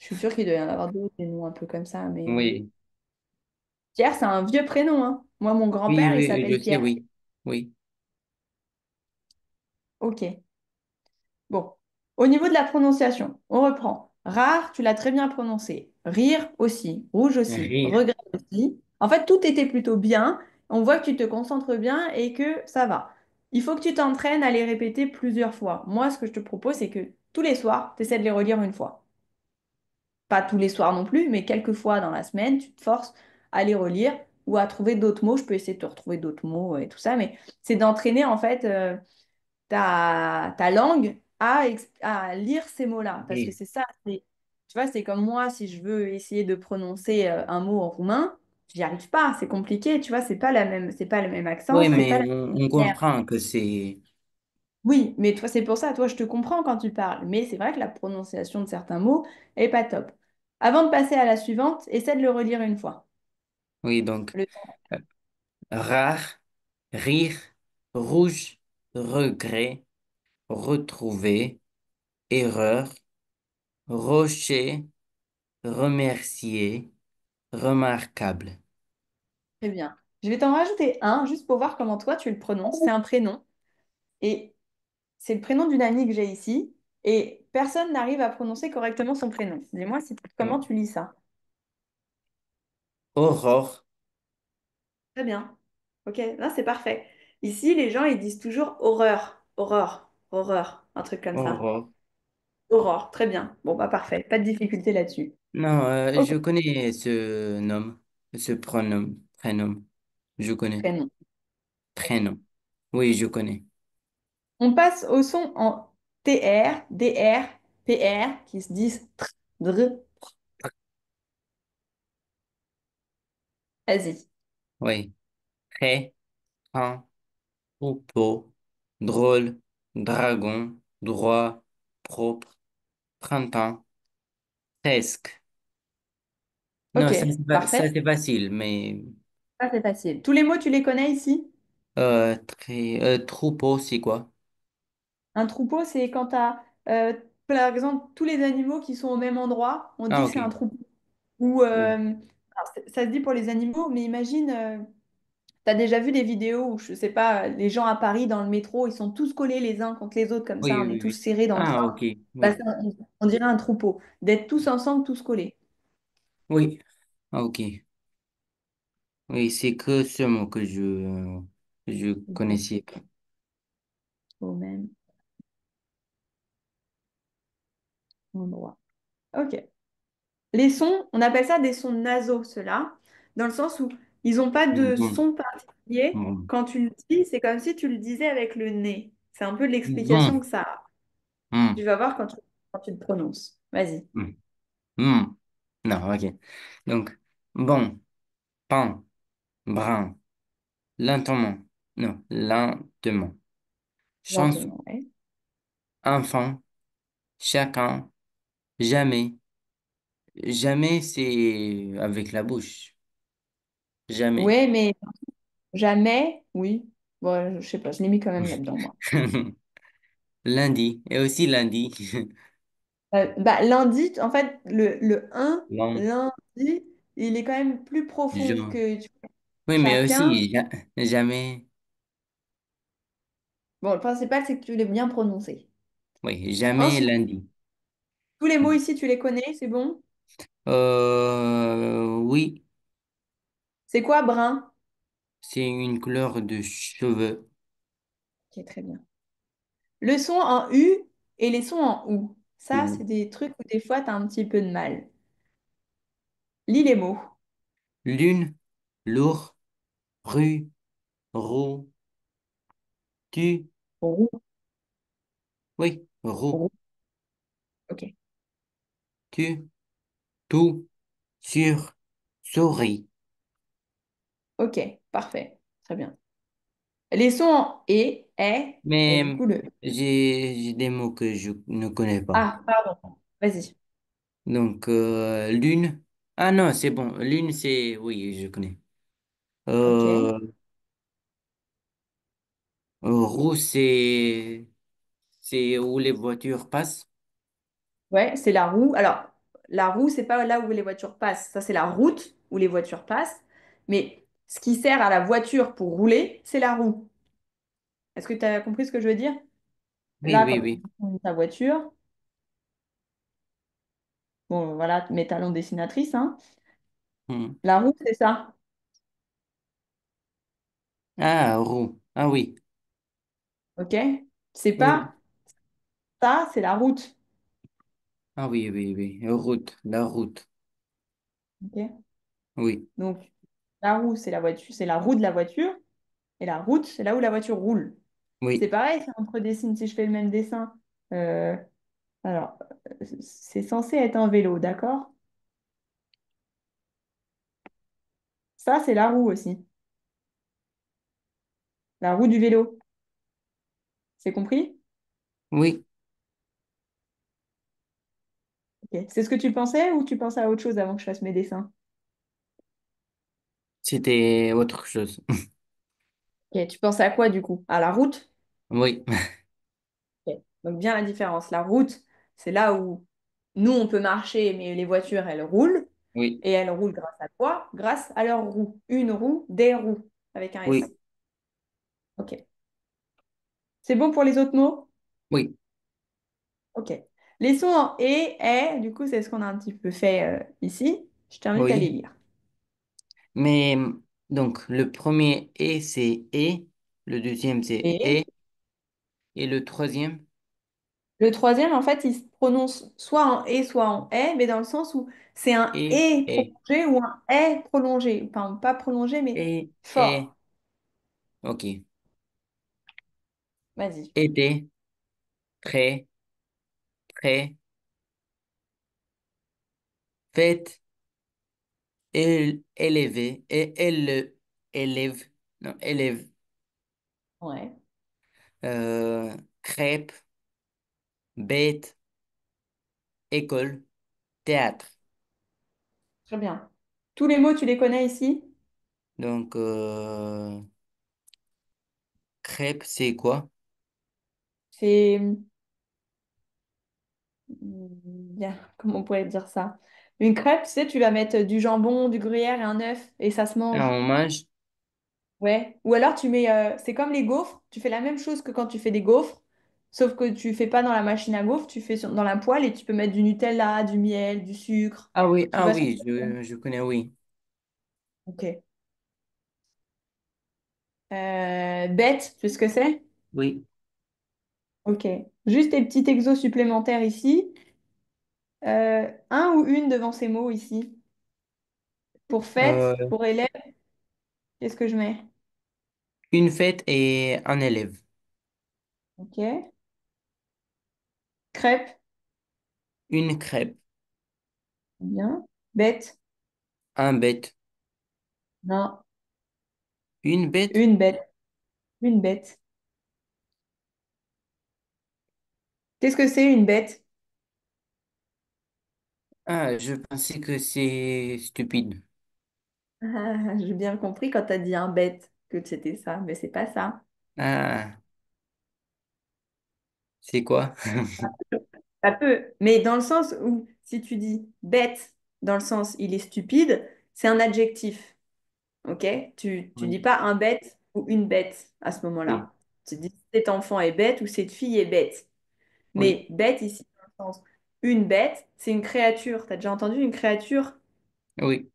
je suis sûre qu'il doit y en avoir d'autres, des noms un peu comme ça. Mais
oui,
Pierre, c'est un vieux prénom, hein. Moi, mon
oui,
grand-père, il
oui,
s'appelle
je sais,
Pierre.
oui, oui.
Ok. Bon. Au niveau de la prononciation, on reprend. Rare, tu l'as très bien prononcé. Rire aussi. Rouge aussi.
Rire.
Regret aussi. En fait, tout était plutôt bien. On voit que tu te concentres bien et que ça va. Il faut que tu t'entraînes à les répéter plusieurs fois. Moi, ce que je te propose, c'est que tous les soirs, tu essaies de les relire une fois. Pas tous les soirs non plus, mais quelques fois dans la semaine, tu te forces à les relire ou à trouver d'autres mots. Je peux essayer de te retrouver d'autres mots et tout ça, mais c'est d'entraîner en fait ta langue à lire ces mots-là. Parce que
Rire.
c'est ça, tu vois, c'est comme moi, si je veux essayer de prononcer un mot en roumain, j'y arrive pas, c'est compliqué, tu vois, c'est pas le même accent,
Oui,
c'est
mais
pas la
on
même manière.
comprend que c'est...
Oui, mais toi, c'est pour ça, toi, je te comprends quand tu parles, mais c'est vrai que la prononciation de certains mots est pas top. Avant de passer à la suivante, essaie de le relire une fois.
Oui, donc,
Le-
euh, rare, rire, rouge, regret, retrouver, erreur, rocher, remercier, remarquable.
Très bien. Je vais t'en rajouter un, juste pour voir comment toi, tu le prononces. C'est un prénom. Et c'est le prénom d'une amie que j'ai ici et personne n'arrive à prononcer correctement son prénom. Dis-moi comment tu lis ça.
Aurore,
Très bien. Ok, là c'est parfait. Ici, les gens ils disent toujours horreur, horreur, horreur, un truc comme ça.
aurore.
Aurore, très bien. Bon, bah parfait, pas de difficulté là-dessus.
Non,
Ok,
je connais ce nom, ce prénom. Je connais.
prénom. Ok.
Prénom. Oui, je connais.
On passe au son en TR, DR, PR qui se disent tr, dr. Vas-y.
Oui. Prêt, un, troupeau, drôle, dragon, droit, propre, printemps, presque.
Ok,
Non,
parfait.
ça c'est facile, mais
Ça c'est facile. Tous les mots, tu les connais ici?
troupeau, c'est quoi?
Un troupeau, c'est quand tu as, par exemple, tous les animaux qui sont au même endroit, on
Ah,
dit
ok.
c'est un troupeau. Ou,
Oui,
alors, ça se dit pour les animaux, mais imagine, tu as déjà vu des vidéos où, je sais pas, les gens à Paris dans le métro, ils sont tous collés les uns contre les autres comme ça,
oui,
on est
oui,
tous
oui.
serrés dans le
Ah,
train.
ok.
Bah,
Oui,
on dirait un troupeau, d'être tous ensemble, tous collés.
oui. Ah, ok. Oui, c'est que ce mot que je
Mhm.
connaissais pas.
Au même endroit. Ok. Les sons, on appelle ça des sons nasaux, ceux-là, dans le sens où ils n'ont pas de
Bon,
son particulier.
bon,
Quand tu le dis, c'est comme si tu le disais avec le nez. C'est un peu l'explication
bon,
que ça a. Tu
hum,
vas voir quand tu le prononces. Vas-y.
hum, hum. Non, ok. Donc, bon, pain, brun, lentement. Non, lentement. Chanson,
Lentement, ouais.
enfant, chacun, jamais. Jamais, c'est avec la bouche. Jamais.
Ouais, mais jamais, oui. Bon, je sais pas, je l'ai mis quand même là-dedans, moi.
Lundi. Et aussi lundi.
Bah, lundi, en fait, le un
Long,
lundi, il est quand même plus profond
genre.
que
Oui, mais
chacun.
aussi, jamais.
Bon, le principal, c'est que tu l'aies bien prononcé.
Oui, jamais
Ensuite,
lundi.
tous les mots ici, tu les connais, c'est bon?
Oui,
C'est quoi brun?
c'est une couleur de cheveux.
Ok, très bien. Le son en U et les sons en OU. Ça,
Ou
c'est des trucs où des fois, tu as un petit peu de mal. Lis les mots.
lune, lourd, rue, roux, tu.
Roux,
Oui, roux,
roux. Ok.
tu, tout, sur, souris.
Ok, parfait. Très bien. Les sons en et du
Mais
coup, le...
j'ai des mots que je ne connais pas.
Ah, pardon. Vas-y.
Donc, lune. Ah non, c'est bon. Lune, c'est... Oui, je connais.
Ok.
Euh, roue, c'est où les voitures passent.
Ouais, c'est la roue. Alors, la roue, c'est pas là où les voitures passent. Ça, c'est la route où les voitures passent. Mais ce qui sert à la voiture pour rouler, c'est la roue. Est-ce que tu as compris ce que je veux dire?
Oui,
Là,
oui,
quand
oui.
tu prends ta voiture, bon, voilà, mes talons de dessinatrice, hein.
Hmm.
La roue, c'est ça.
Ah, roue. Ah oui,
OK? C'est
oui.
pas ça, c'est la route.
Ah oui, oui, oui. Route, la route.
OK?
Oui,
Donc, la roue, c'est la voiture, c'est la roue de la voiture. Et la route, c'est là où la voiture roule. C'est
oui,
pareil, si on redessine, si je fais le même dessin. Euh, alors, c'est censé être un vélo, d'accord? Ça, c'est la roue aussi. La roue du vélo. C'est compris?
oui.
Ok. C'est ce que tu pensais ou tu pensais à autre chose avant que je fasse mes dessins?
C'était autre chose.
Ok, tu pensais à quoi du coup? À la route?
Oui,
Ok. Donc bien la différence. La route, c'est là où nous, on peut marcher, mais les voitures, elles roulent.
oui,
Et elles roulent grâce à quoi? Grâce à leurs roues. Une roue, des roues, avec un S.
oui,
Ok. C'est bon pour les autres mots?
oui,
Ok. Les sons en et, du coup, c'est ce qu'on a un petit peu fait ici. Je t'invite à les
oui.
lire.
Mais donc, le premier et, c'est et. Le deuxième, c'est
Et
et le troisième,
le troisième, en fait, il se prononce soit en et, soit en est, mais dans le sens où c'est un et
et,
prolongé ou un est prolongé. Enfin, pas prolongé, mais
et.
fort.
Ok.
Vas-y.
Été, très, très, fête, élevé, et élève, non, élève,
Ouais,
crêpe, bête, école, théâtre.
très bien. Tous les mots, tu les connais ici?
Donc, crêpe, c'est quoi?
C'est... Bien, comment on pourrait dire ça? Une crêpe, tu sais, tu vas mettre du jambon, du gruyère et un œuf, et ça se
Un
mange.
hommage?
Ouais. Ou alors tu mets, c'est comme les gaufres, tu fais la même chose que quand tu fais des gaufres, sauf que tu fais pas dans la machine à gaufres, tu fais dans la poêle et tu peux mettre du Nutella, du miel, du sucre. Tu
Ah
vois ce que
oui,
c'est?
je connais, oui.
Ok. Bête, tu sais ce que c'est?
Oui.
Ok. Juste des petits exos supplémentaires ici. Un ou une devant ces mots ici. Pour fête,
Euh,
pour élève, qu'est-ce que je mets?
une fête et un élève.
Ok. Crêpe,
Une crêpe,
bien. Bête,
un bête.
non.
Une bête?
Une bête, une bête. Qu'est-ce que c'est une bête?
Ah, je pensais que c'est stupide.
Ah, j'ai bien compris quand tu as dit un bête que c'était ça, mais c'est pas ça.
Ah, c'est quoi?
Ça peut, mais dans le sens où si tu dis bête, dans le sens il est stupide, c'est un adjectif. Ok? Tu dis
Oui,
pas un bête ou une bête à ce
oui,
moment-là. Tu dis cet enfant est bête ou cette fille est bête.
oui,
Mais bête ici, dans le sens une bête, c'est une créature. Tu as déjà entendu une créature?
oui.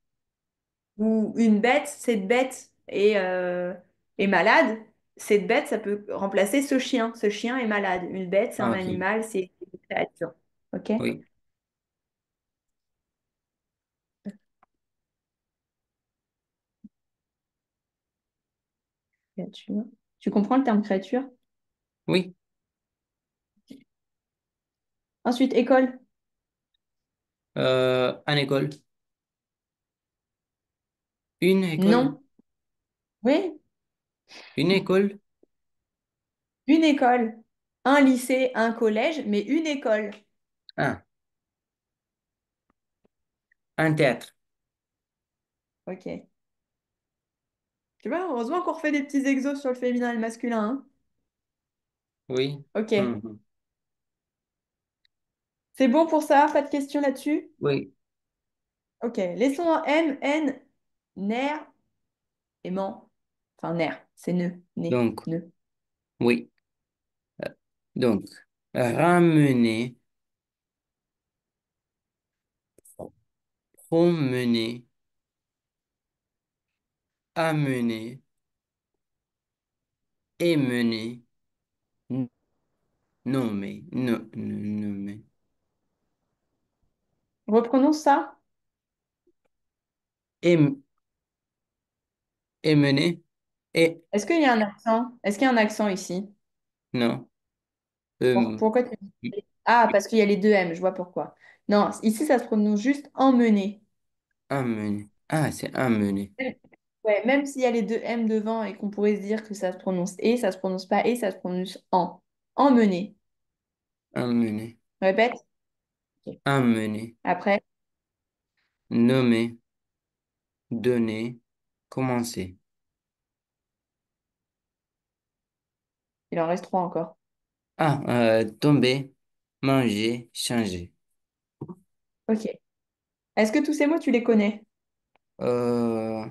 Ou une bête, cette bête est malade. Cette bête, ça peut remplacer ce chien. Ce chien est malade. Une bête, c'est un
Ah, ok.
animal, c'est une créature. Ok?
Oui,
Créature. Tu comprends le terme créature?
oui.
Ensuite, école.
Un école. Une école.
Non. Oui,
Une école.
une école. Un lycée, un collège, mais une école.
Ah, un théâtre.
Ok. Tu vois, heureusement qu'on refait des petits exos sur le féminin et le masculin, hein.
Oui.
Ok.
Mhm.
C'est bon pour ça? Pas de questions là-dessus?
Oui.
Ok. Les sons en M, N, ner et man. Enfin, ner, c'est ne, né,
Donc,
ne.
oui. Euh, Donc, ramener, promener, amener, émener, nommer, nommer,
Reprenons ça.
ém- émener, et,
Est-ce qu'il y a un accent? Est-ce qu'il y a un accent ici?
non, euh,
Pourquoi tu... Ah, parce qu'il y a les deux M, je vois pourquoi. Non, ici, ça se prononce juste emmener.
amener. Ah, c'est amener,
Ouais, même s'il y a les deux M devant et qu'on pourrait se dire que ça se prononce et, ça se prononce pas et, ça se prononce en. Emmener.
amener,
Répète. Ok.
amener,
Après,
nommer, donner, commencer.
il en reste trois encore.
Ah, tomber, manger, changer.
Ok. Est-ce que tous ces mots, tu les connais?
Euh,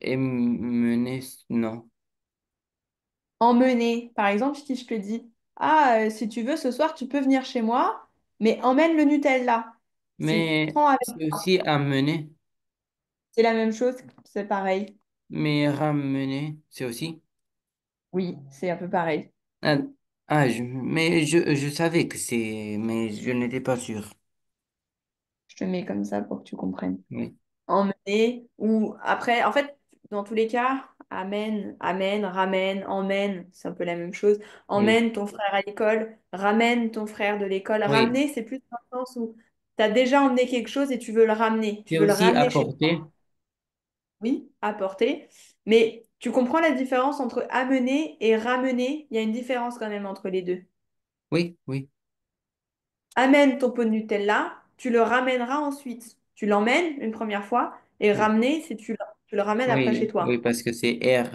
et mener, non.
Emmener. Par exemple, si je te dis, ah, si tu veux, ce soir, tu peux venir chez moi, mais emmène le Nutella. Si,
Mais
prends avec
c'est
toi.
aussi amener,
C'est la même chose, c'est pareil.
mais ramener, c'est aussi.
Oui, c'est un peu pareil.
Ah, mais je savais que c'est, mais je n'étais pas sûr.
Je te mets comme ça pour que tu comprennes.
Oui,
Emmener, ou après, en fait, dans tous les cas, amène, amène, ramène, emmène, c'est un peu la même chose.
oui,
Emmène ton frère à l'école, ramène ton frère de l'école.
oui.
Ramener, c'est plus dans le sens où tu as déjà emmené quelque chose et tu veux le ramener. Tu
C'est
veux le
aussi
ramener chez toi.
apporter.
Oui, apporter. Mais tu comprends la différence entre amener et ramener? Il y a une différence quand même entre les deux.
Oui, oui,
Amène ton pot de Nutella, tu le ramèneras ensuite. Tu l'emmènes une première fois et
oui,
ramener, c'est tu le ramènes après chez
oui, oui,
toi.
parce que c'est R,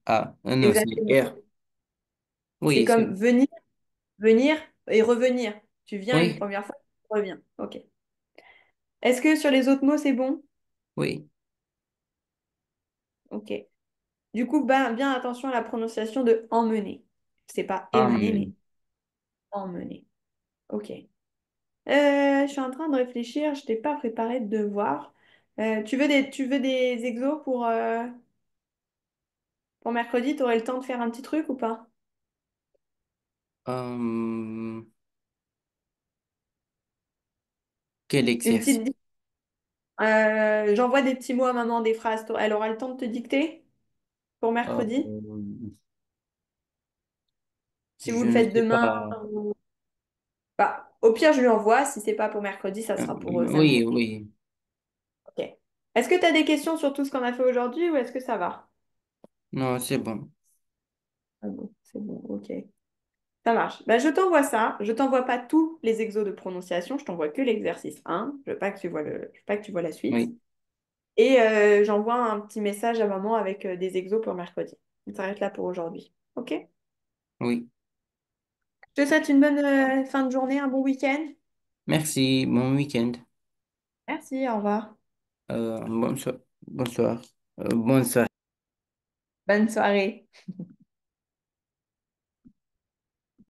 A. Non, c'est
Exactement.
R.
C'est
Oui,
comme venir, venir et revenir. Tu viens une
oui,
première fois, tu reviens. Ok. Est-ce que sur les autres mots, c'est bon?
oui.
Ok. Du coup, ben, bien attention à la prononciation de emmener. C'est pas émener, mais
Amener.
emmener. Ok. Je suis en train de réfléchir, je t'ai pas préparé de devoir. Tu veux des exos pour mercredi? Tu aurais le temps de faire un petit truc ou pas?
Euh, quel
Une
exercice?
petite... j'envoie des petits mots à maman, des phrases. Elle aura le temps de te dicter pour
Euh,
mercredi? Si vous
je
le
ne
faites
sais
demain,
pas.
bah, au pire, je lui envoie. Si c'est pas pour mercredi, ça sera pour samedi.
Oui, oui.
Ok. Est-ce que tu as des questions sur tout ce qu'on a fait aujourd'hui ou est-ce que ça va?
Non, c'est bon.
Ah bon, c'est bon, ok. Ça marche. Bah, je t'envoie ça. Je t'envoie pas tous les exos de prononciation. Je t'envoie que l'exercice 1. Je veux pas que tu vois je veux pas que tu vois la suite.
Oui,
Et j'envoie un petit message à maman avec des exos pour mercredi. On s'arrête là pour aujourd'hui. Ok?
oui.
Je te souhaite une bonne fin de journée, un bon week-end.
Merci. Bon week-end.
Merci, au revoir.
Bonsoir. Bonsoir. Bonne soirée.
Bonne soirée.